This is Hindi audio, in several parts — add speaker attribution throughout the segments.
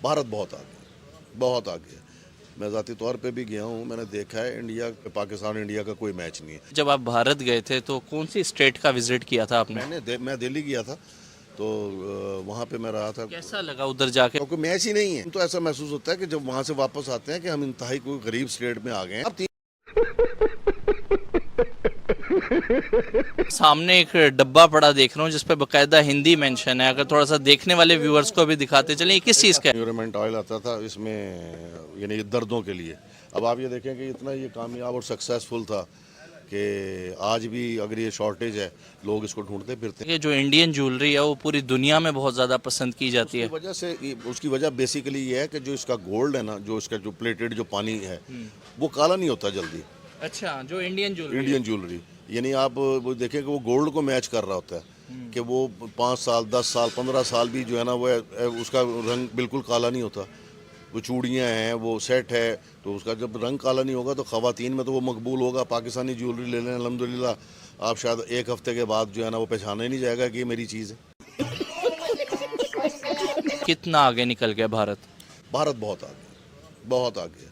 Speaker 1: भारत बहुत आगे है, बहुत आगे है। मैं ज़ाती तौर पे भी गया हूँ, मैंने देखा है इंडिया पाकिस्तान इंडिया का कोई मैच नहीं है।
Speaker 2: जब आप भारत गए थे तो कौन सी स्टेट का विजिट किया था आपने?
Speaker 1: मैं दिल्ली गया था, तो वहाँ पे मैं रहा था,
Speaker 2: कैसा लगा उधर जाके?
Speaker 1: क्योंकि मैच ही नहीं है। तो ऐसा महसूस होता है कि जब वहाँ से वापस आते हैं कि हम इंतहाई कोई गरीब स्टेट में आ गए हैं। अब
Speaker 2: सामने एक डब्बा पड़ा देख रहा हूँ जिसपे बकायदा हिंदी मेंशन है। अगर थोड़ा सा देखने वाले व्यूअर्स को भी दिखाते चलें, ये किस चीज़ का है?
Speaker 1: न्यूरोमेंट ऑयल आता था इसमें, यानी दर्दों के लिए। अब आप ये देखें कि इतना ये कामयाब और सक्सेसफुल था कि आज भी अगर ये शॉर्टेज है, लोग इसको ढूंढते फिरते हैं।
Speaker 2: ये जो इंडियन ज्वेलरी है वो पूरी दुनिया में बहुत ज़्यादा पसंद की जाती है।
Speaker 1: उसकी वजह बेसिकली ये है कि जो इसका गोल्ड है ना, जो इसका जो प्लेटेड जो पानी है, वो काला नहीं होता जल्दी।
Speaker 2: अच्छा, जो इंडियन ज्वेलरी
Speaker 1: इंडियन ज्वेलरी, यानी आप वो देखें कि वो गोल्ड को मैच कर रहा होता है, कि वो 5 साल 10 साल 15 साल भी जो है ना, वो उसका रंग बिल्कुल काला नहीं होता। वो चूड़ियाँ हैं, वो सेट है, तो उसका जब रंग काला नहीं होगा तो ख़वातीन में तो वो मकबूल होगा। पाकिस्तानी ज्वेलरी ले लें, अल्हम्दुलिल्लाह आप शायद एक हफ्ते के बाद जो है ना वो पहचाना ही नहीं जाएगा कि ये मेरी चीज़ है।
Speaker 2: कितना आगे निकल गया भारत?
Speaker 1: भारत बहुत आगे है, बहुत आगे है।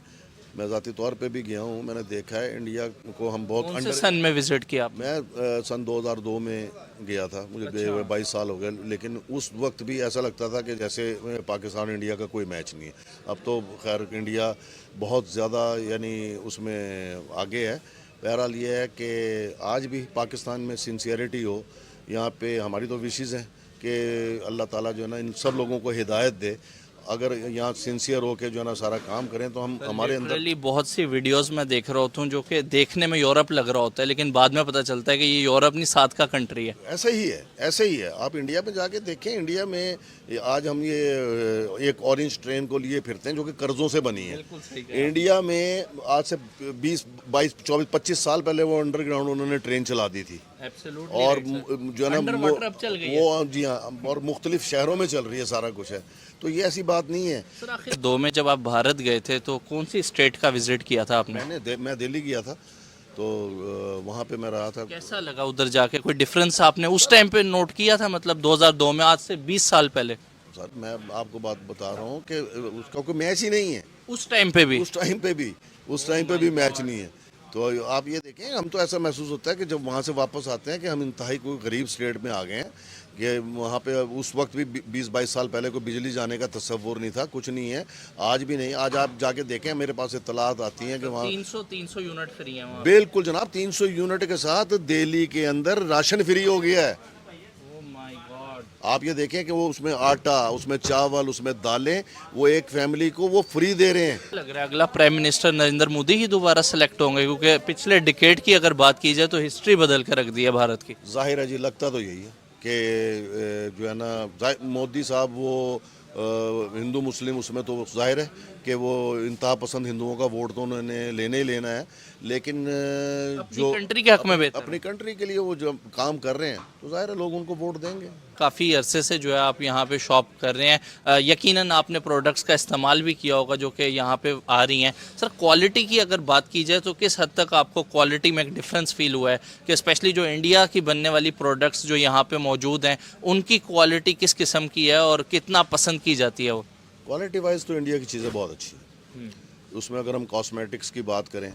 Speaker 1: मैं ज़ाती तौर पे भी गया हूँ, मैंने देखा है इंडिया को हम बहुत
Speaker 2: कौन से सन में विजिट किया आपने?
Speaker 1: मैं सन 2002 में गया था, मुझे गए हुए 22 साल हो गए, लेकिन उस वक्त भी ऐसा लगता था कि जैसे पाकिस्तान इंडिया का कोई मैच नहीं है। अब तो खैर इंडिया बहुत ज़्यादा यानी उसमें आगे है। बहरहाल ये है कि आज भी पाकिस्तान में सिंसियरिटी हो, यहाँ पे हमारी तो विशेज़ हैं कि अल्लाह ताला जो है ना इन सब लोगों को हिदायत दे। अगर यहाँ सिंसियर हो के जो है ना सारा काम करें तो हम हमारे अंदर।
Speaker 2: लिटरली बहुत सी वीडियोस में देख रहा होता हूँ जो कि देखने में यूरोप लग रहा होता है, लेकिन बाद में पता चलता है कि ये यूरोप नहीं, साथ का कंट्री है।
Speaker 1: ऐसा ही है, ऐसे ही है। आप इंडिया में जाके देखें, इंडिया में आज हम ये एक ऑरेंज ट्रेन को लिए फिरते हैं जो कि कर्जों से बनी है। इंडिया में आज से 20 22 24 25 साल पहले वो अंडरग्राउंड उन्होंने ट्रेन चला दी थी, और जो है ना वो जी हाँ, और मुख्तलिफ शहरों में चल रही है, सारा कुछ है। तो ये ऐसी बात नहीं है।
Speaker 2: दो में जब आप भारत गए थे तो कौन सी स्टेट का विजिट किया था आपने?
Speaker 1: मैं दिल्ली गया था, तो वहाँ पे मैं रहा था।
Speaker 2: कैसा लगा उधर जाके? कोई डिफरेंस आपने उस टाइम पे नोट किया था? मतलब 2002 में, आज से 20 साल पहले।
Speaker 1: सर मैं आपको बात बता रहा हूँ कि उसका कोई मैच ही नहीं है।
Speaker 2: उस टाइम पे भी?
Speaker 1: उस टाइम पे भी मैच नहीं है। तो आप ये देखें, हम तो ऐसा महसूस होता है कि जब वहाँ से वापस आते हैं कि हम इंतहाई कोई गरीब स्टेट में आ गए हैं। कि वहाँ पे उस वक्त भी 20 22 साल पहले कोई बिजली जाने का तस्वुर नहीं था, कुछ नहीं है, आज भी नहीं। आज आप जाके देखें, मेरे पास इत्तलात आती हैं कि वहाँ
Speaker 2: 300 यूनिट फ्री है वहाँ।
Speaker 1: बिल्कुल जनाब, 300 यूनिट के साथ दिल्ली के अंदर राशन फ्री हो गया है।
Speaker 2: Oh my God!
Speaker 1: आप ये देखें कि वो उसमें आटा, उसमें चावल, उसमें दालें, वो एक फैमिली को वो फ्री दे रहे हैं।
Speaker 2: लग रहा है अगला प्राइम मिनिस्टर नरेंद्र मोदी ही दोबारा सेलेक्ट होंगे, क्योंकि पिछले डिकेड की अगर बात की जाए तो हिस्ट्री बदल के रख दी है भारत की।
Speaker 1: जाहिर है जी, लगता तो यही है कि जो है ना मोदी साहब वो हिंदू मुस्लिम उसमें तो जाहिर है कि वो इंतहा पसंद हिंदुओं का वोट तो उन्होंने लेने ही लेना है, लेकिन जो
Speaker 2: कंट्री के हक में बेहतर
Speaker 1: अपनी कंट्री के लिए वो जो काम कर रहे हैं तो जाहिर है लोग उनको वोट देंगे।
Speaker 2: काफ़ी अरसे से जो है आप यहाँ पे शॉप कर रहे हैं, यकीनन आपने प्रोडक्ट्स का इस्तेमाल भी किया होगा जो कि यहाँ पे आ रही हैं। सर, क्वालिटी की अगर बात की जाए तो किस हद तक आपको क्वालिटी में एक डिफरेंस फील हुआ है कि स्पेशली जो इंडिया की बनने वाली प्रोडक्ट्स जो यहाँ पे मौजूद हैं उनकी क्वालिटी किस किस्म की है और कितना पसंद की जाती है वो?
Speaker 1: क्वालिटी वाइज तो इंडिया की चीज़ें बहुत अच्छी हैं। उसमें अगर हम कॉस्मेटिक्स की बात करें,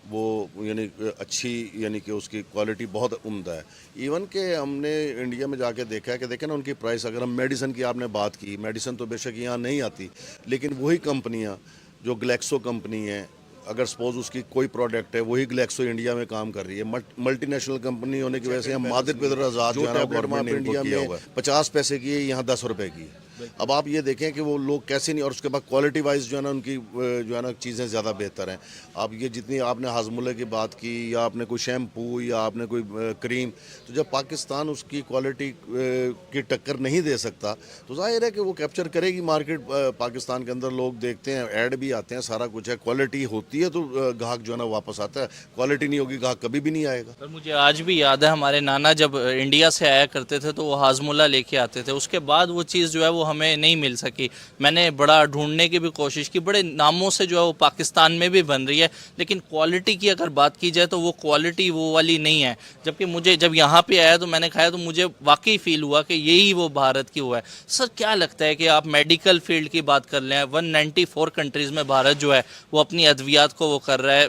Speaker 1: वो यानी अच्छी, यानी कि उसकी क्वालिटी बहुत उम्दा है। इवन के हमने इंडिया में जाके देखा है कि देखें ना उनकी प्राइस, अगर हम मेडिसन की आपने बात की, मेडिसन तो बेशक यहाँ नहीं आती, लेकिन वही कंपनियाँ जो ग्लैक्सो कंपनी है, अगर सपोज उसकी कोई प्रोडक्ट है, वही ग्लैक्सो इंडिया में काम कर रही है। मल्टीनेशनल कंपनी होने की वजह से हम मादिर पिदर आज़ाद जो है गवर्नमेंट ने इंडिया में 50 पैसे की है, यहाँ 10 रुपए की है। अब आप ये देखें कि वो लोग कैसे नहीं, और उसके बाद क्वालिटी वाइज जो है ना उनकी जो है ना चीज़ें ज़्यादा बेहतर हैं। आप ये जितनी आपने हाजमुल्ले की बात की, या आपने कोई शैम्पू, या आपने कोई क्रीम, तो जब पाकिस्तान उसकी क्वालिटी की टक्कर नहीं दे सकता तो जाहिर है कि वो कैप्चर करेगी मार्केट। पाकिस्तान के अंदर लोग देखते हैं, ऐड भी आते हैं, सारा कुछ है, क्वालिटी होती है तो ग्राहक जो है ना वापस आता है, क्वालिटी नहीं होगी ग्राहक कभी भी नहीं आएगा।
Speaker 2: पर मुझे आज भी याद है हमारे नाना जब इंडिया से आया करते थे तो वो हाजमुला लेके आते थे, उसके बाद वो चीज़ जो है वो हमें नहीं मिल सकी। मैंने बड़ा ढूंढने की भी कोशिश की, बड़े नामों से जो है वो पाकिस्तान में भी बन रही है, लेकिन क्वालिटी की अगर बात की जाए तो वो क्वालिटी वो वाली नहीं है। जबकि मुझे जब यहाँ पे आया तो मैंने खाया तो मुझे वाकई फील हुआ कि यही वो भारत की हुआ है। सर क्या लगता है कि आप मेडिकल फील्ड की बात कर लें, 194 कंट्रीज़ में भारत जो है वो अपनी अद्वियात को वो कर रहा है,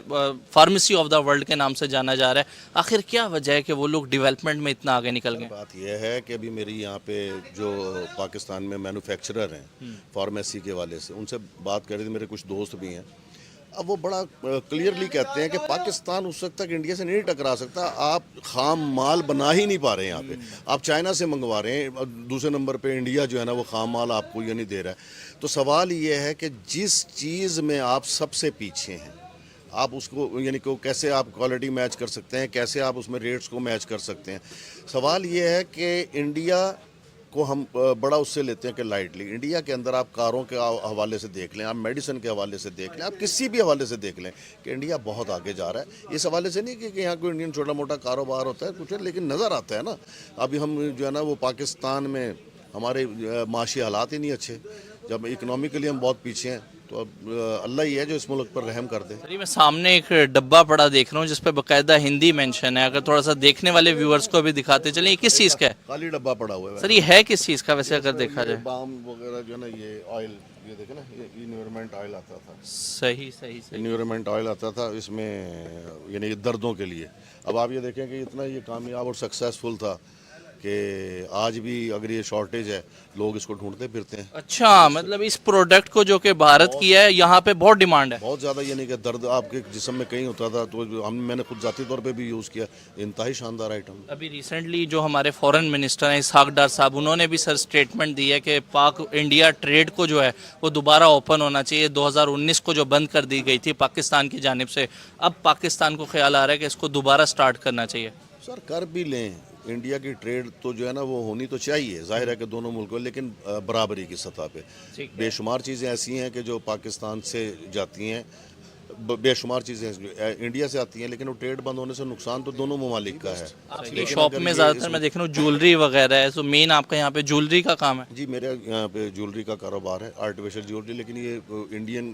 Speaker 2: फार्मेसी ऑफ द वर्ल्ड के नाम से जाना जा रहा है, आखिर क्या वजह है कि वो लोग डेवलपमेंट में इतना आगे निकल गए?
Speaker 1: बात यह है कि अभी मेरी यहाँ पे जो पाकिस्तान में मैन्युफैक्चरर हैं फार्मेसी के वाले से, उनसे बात कर रही थी, मेरे कुछ दोस्त भी हैं। अब वो बड़ा क्लियरली कहते हैं कि पाकिस्तान उस वक्त तक इंडिया से नहीं टकरा सकता। आप खाम माल बना ही नहीं पा रहे हैं यहाँ पे, आप चाइना से मंगवा रहे हैं। दूसरे नंबर पे इंडिया जो है ना वो खाम माल आपको ये नहीं दे रहा है। तो सवाल ये है कि जिस चीज़ में आप सबसे पीछे हैं, आप उसको यानी कि कैसे आप क्वालिटी मैच कर सकते हैं, कैसे आप उसमें रेट्स को मैच कर सकते हैं। सवाल ये है कि इंडिया को हम बड़ा उससे लेते हैं कि लाइटली। इंडिया के अंदर आप कारों के हवाले से देख लें, आप मेडिसिन के हवाले से देख लें, आप किसी भी हवाले से देख लें कि इंडिया बहुत आगे जा रहा है। इस हवाले से नहीं कि यहाँ कोई इंडियन छोटा मोटा कारोबार होता है कुछ है, लेकिन नज़र आता है ना। अभी हम जो है ना वो पाकिस्तान में हमारे माशी हालात ही नहीं अच्छे, जब इकनॉमिकली हम बहुत पीछे हैं। तो अब अल्लाह ही है जो इस मुल्क पर रहम कर दे।
Speaker 2: सर मैं सामने एक डब्बा पड़ा देख रहा हूँ जिस पे बाकायदा हिंदी मेंशन है, अगर थोड़ा सा देखने वाले व्यूअर्स को भी दिखाते चलें, ये किस चीज़ का है?
Speaker 1: खाली डब्बा पड़ा हुआ है
Speaker 2: सर ये है किस चीज़ का वैसे अगर देखा जाए?
Speaker 1: बाम वगैरह जो है ना, ये ऑयल, ये देखे ना, ये इन्वायरमेंट ऑयल आता था।
Speaker 2: सही सही सही।
Speaker 1: इन्वायरमेंट ऑयल आता था इसमें, यानी ये दर्दों के लिए। अब आप ये देखें कि इतना ये कामयाब और सक्सेसफुल था कि आज भी अगर ये शॉर्टेज है, लोग इसको ढूंढते फिरते हैं।
Speaker 2: अच्छा, मतलब इस प्रोडक्ट को जो कि भारत की है यहाँ पे बहुत डिमांड है।
Speaker 1: बहुत ज़्यादा, यानी कि दर्द आपके जिस्म में कहीं होता था तो मैंने खुद ज़ाती तौर पे भी यूज़ किया। इंतहाई शानदार आइटम।
Speaker 2: अभी रिसेंटली जो हमारे फॉरेन मिनिस्टर हैं इसहाक डार साहब, उन्होंने भी सर स्टेटमेंट दी है कि पाक इंडिया ट्रेड को जो है वो दोबारा ओपन होना चाहिए। 2019 को जो बंद कर दी गई थी पाकिस्तान की जानिब से, अब पाकिस्तान को ख्याल आ रहा है कि इसको दोबारा स्टार्ट करना चाहिए।
Speaker 1: सर कर भी लें, इंडिया की ट्रेड तो जो है ना वो होनी तो चाहिए, जाहिर है कि दोनों मुल्कों, लेकिन बराबरी की सतह पे। बेशुमार चीज़ें ऐसी हैं कि जो पाकिस्तान से जाती हैं, बेशुमार चीज़ें इंडिया से आती हैं, लेकिन वो ट्रेड बंद होने से नुकसान तो दोनों ममालिक का है।
Speaker 2: आपकी शॉप में ज़्यादातर मैं देख रहा हूँ ज्वेलरी वगैरह है, तो मेन आपका यहाँ पे ज्वेलरी का काम है?
Speaker 1: जी, मेरे यहाँ पे ज्वेलरी का कारोबार है, आर्टिफिशियल ज्वेलरी, लेकिन ये इंडियन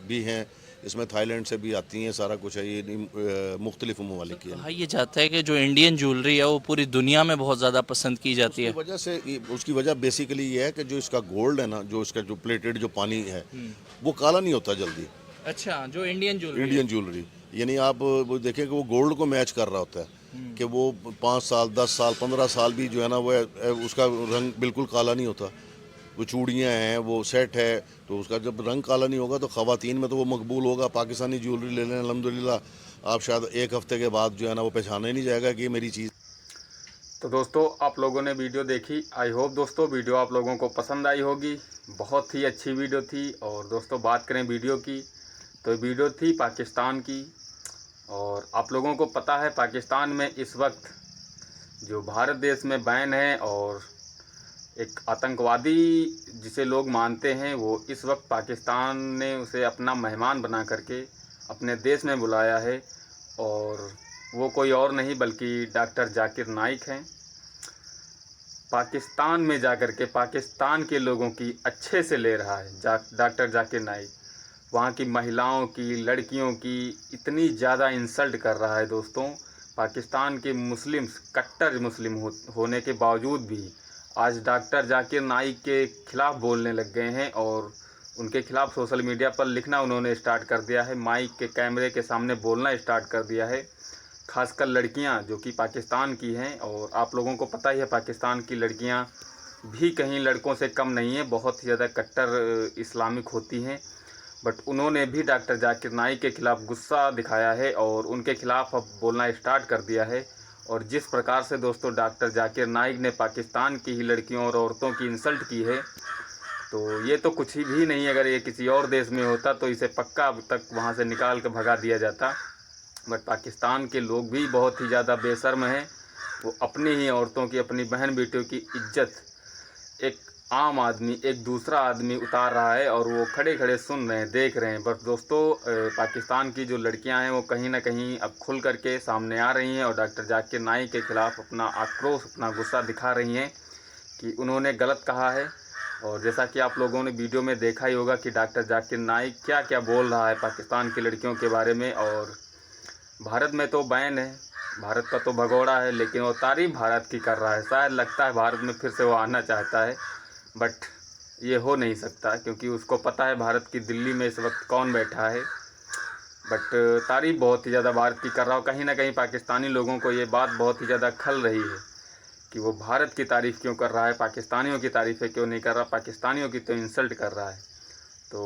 Speaker 1: भी हैं, इसमें थाईलैंड से भी आती हैं, सारा कुछ है, ये मुख्तलिफ ममालिक की है।
Speaker 2: कहा ये जाता है कि जो इंडियन ज्वेलरी है वो पूरी दुनिया में बहुत ज़्यादा पसंद की जाती है।
Speaker 1: वजह से उसकी वजह बेसिकली ये है कि जो इसका गोल्ड है ना, जो इसका जो प्लेटेड जो पानी है वो काला नहीं होता जल्दी।
Speaker 2: अच्छा, जो इंडियन ज्वेलरी
Speaker 1: इंडियन ज्वेलरी, यानी आप वो देखें कि वो गोल्ड को मैच कर रहा होता है, कि वो 5 साल 10 साल 15 साल भी जो है ना वो उसका रंग बिल्कुल काला नहीं होता। वो चूड़ियाँ हैं, वो सेट है, तो उसका जब रंग काला नहीं होगा तो ख़वातीन में तो वो मकबूल होगा। पाकिस्तानी ज्वेलरी ले लें, अल्हम्दुलिल्लाह आप शायद एक हफ़्ते के बाद जो है ना वो पहचाना ही नहीं जाएगा कि ये मेरी चीज़।
Speaker 3: तो दोस्तों आप लोगों ने वीडियो देखी, आई होप दोस्तों वीडियो आप लोगों को पसंद आई होगी। बहुत ही अच्छी वीडियो थी। और दोस्तों बात करें वीडियो की, तो वीडियो थी पाकिस्तान की। और आप लोगों को पता है पाकिस्तान में इस वक्त जो भारत देश में बैन है, और एक आतंकवादी जिसे लोग मानते हैं, वो इस वक्त पाकिस्तान ने उसे अपना मेहमान बना करके अपने देश में बुलाया है। और वो कोई और नहीं बल्कि डॉक्टर जाकिर नाइक हैं। पाकिस्तान में जाकर के पाकिस्तान के लोगों की अच्छे से ले रहा है डॉक्टर जाकिर नाइक। वहाँ की महिलाओं की, लड़कियों की इतनी ज़्यादा इंसल्ट कर रहा है दोस्तों। पाकिस्तान के मुस्लिम्स कट्टर मुस्लिम होने के बावजूद भी आज डॉक्टर जाकिर नाइक के ख़िलाफ़ बोलने लग गए हैं, और उनके ख़िलाफ़ सोशल मीडिया पर लिखना उन्होंने स्टार्ट कर दिया है, माइक के कैमरे के सामने बोलना स्टार्ट कर दिया है। खासकर लड़कियां जो कि पाकिस्तान की हैं, और आप लोगों को पता ही है पाकिस्तान की लड़कियां भी कहीं लड़कों से कम नहीं है, बहुत ही ज़्यादा कट्टर इस्लामिक होती हैं। बट उन्होंने भी डॉक्टर जाकिर नाइक के ख़िलाफ़ गुस्सा दिखाया है और उनके ख़िलाफ़ अब बोलना स्टार्ट कर दिया है। और जिस प्रकार से दोस्तों डॉक्टर जाकिर नाइक ने पाकिस्तान की ही लड़कियों और औरतों की इंसल्ट की है, तो ये तो कुछ ही भी नहीं। अगर ये किसी और देश में होता तो इसे पक्का अब तक वहाँ से निकाल कर भगा दिया जाता। बट पाकिस्तान के लोग भी बहुत ही ज़्यादा बेशर्म हैं। वो अपनी ही औरतों की, अपनी बहन बेटियों की इज्जत एक आम आदमी, एक दूसरा आदमी उतार रहा है, और वो खड़े खड़े सुन रहे हैं, देख रहे हैं। बट दोस्तों पाकिस्तान की जो लड़कियां हैं वो कहीं ना कहीं अब खुल करके सामने आ रही हैं और डॉक्टर जाकिर नाइक के ख़िलाफ़ अपना आक्रोश, अपना गुस्सा दिखा रही हैं कि उन्होंने गलत कहा है। और जैसा कि आप लोगों ने वीडियो में देखा ही होगा कि डॉक्टर जाकिर नाइक क्या क्या बोल रहा है पाकिस्तान की लड़कियों के बारे में। और भारत में तो बैन है, भारत का तो भगोड़ा है, लेकिन वो तारीफ भारत की कर रहा है। शायद लगता है भारत में फिर से वो आना चाहता है, बट ये हो नहीं सकता क्योंकि उसको पता है भारत की दिल्ली में इस वक्त कौन बैठा है। बट तारीफ बहुत ही ज़्यादा भारत की कर रहा हो। कहीं ना कहीं पाकिस्तानी लोगों को ये बात बहुत ही ज़्यादा खल रही है कि वो भारत की तारीफ़ क्यों कर रहा है, पाकिस्तानियों की तारीफ़ें क्यों नहीं कर रहा, पाकिस्तानियों की तो इंसल्ट कर रहा है। तो